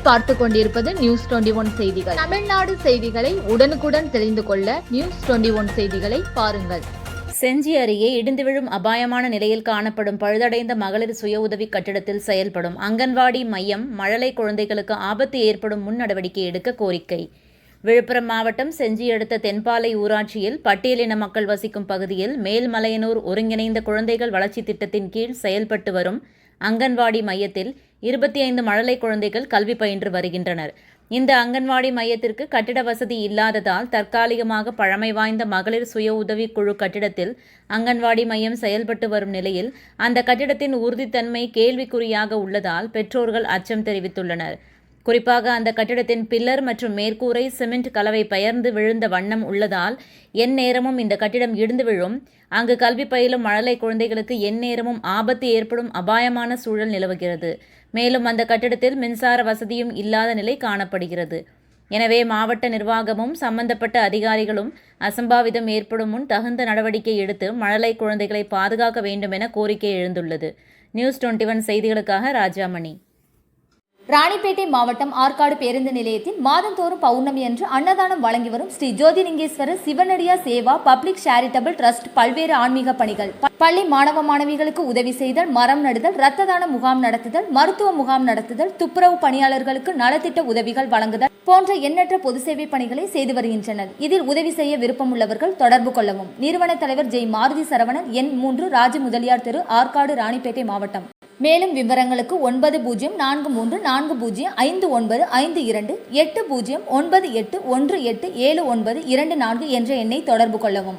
நீங்கள் பார்த்து கொண்டிருப்பது நியூஸ் 21 செய்திகள். தமிழ்நாடு செய்திகளை உடனுக்குடன் தெரிந்து கொள்ள நியூஸ் 21 செய்திகளை பாருங்கள். செஞ்சி அருகே இடிந்து விழும் அபாயமான நிலையில் காணப்படும் பழுதடைந்த மகளிர் சுய உதவி கட்டிடத்தில் செயல்படும் அங்கன்வாடி மையம் மழலை குழந்தைகளுக்கு ஆபத்து ஏற்படும் முன் நடவடிக்கை எடுக்க கோரிக்கை. விழுப்புரம் மாவட்டம் செஞ்சி அடுத்த தென்பாலை ஊராட்சியில் பட்டியலின மக்கள் வசிக்கும் பகுதியில் மேல்மலையனூர் ஒருங்கிணைந்த குழந்தைகள் வளர்ச்சி திட்டத்தின் கீழ் செயல்பட்டு வரும் அங்கன்வாடி மையத்தில் 25 மழலை குழந்தைகள் கல்வி பயின்று வருகின்றனர். இந்த அங்கன்வாடி மையத்திற்கு கட்டிட வசதி இல்லாததால் தற்காலிகமாக பழமை வாய்ந்த மகளிர் சுய உதவி குழு கட்டிடத்தில் அங்கன்வாடி மையம் செயல்பட்டு வரும் நிலையில் அந்த கட்டிடத்தின் உறுதித்தன்மை கேள்விக்குறியாக உள்ளதால் பெற்றோர்கள் அச்சம் தெரிவித்துள்ளனர். குறிப்பாக அந்த கட்டிடத்தின் பில்லர் மற்றும் மேற்கூரை சிமெண்ட் கலவை பெயர்ந்து விழுந்த வண்ணம் உள்ளதால் எந்நேரமும் இந்த கட்டிடம் இடிந்து விழும். அங்கு கல்வி பயிலும் மழலை குழந்தைகளுக்கு எந்நேரமும் ஆபத்து ஏற்படும் அபாயமான சூழல் நிலவுகிறது. மேலும் அந்த கட்டிடத்தில் மின்சார வசதியும் இல்லாத நிலை காணப்படுகிறது. எனவே மாவட்ட நிர்வாகமும் சம்பந்தப்பட்ட அதிகாரிகளும் அசம்பாவிதம் ஏற்படும் முன் தகுந்த நடவடிக்கை எடுத்து மழலை குழந்தைகளை பாதுகாக்க வேண்டும் என கோரிக்கை எழுந்துள்ளது. நியூஸ் 21 செய்திகளுக்காக ராஜாமணி. ராணிப்பேட்டை மாவட்டம் ஆற்காடு பேருந்து நிலையத்தில் மாதந்தோறும் பௌர்ணமி அன்று அன்னதானம் வழங்கி வரும் Sri Jothilingeswarar சிவனடியா Seva public charitable trust பல்வேறு ஆன்மீக பணிகள், பள்ளி மாணவ மாணவிகளுக்கு உதவி செய்தல், மரம் நடுதல், இரத்த தான முகாம் நடத்துதல், மருத்துவ முகாம் நடத்துதல், துப்புரவு பணியாளர்களுக்கு நலத்திட்ட உதவிகள் வழங்குதல் போன்ற எண்ணற்ற பொது சேவை பணிகளை செய்து வருகின்றனர். இதில் உதவி செய்ய விருப்பமுள்ளவர்கள் தொடர்பு கொள்ளவும். நிறுவன தலைவர் ஜெய் மாருதி சரவணன், எண் 3, ராஜ முதலியார் தெரு, ஆற்காடு, ராணிப்பேட்டை மாவட்டம். மேலும் விவரங்களுக்கு 9040459522 809818172924 என்ற எண்ணை தொடர்பு கொள்ளவும்.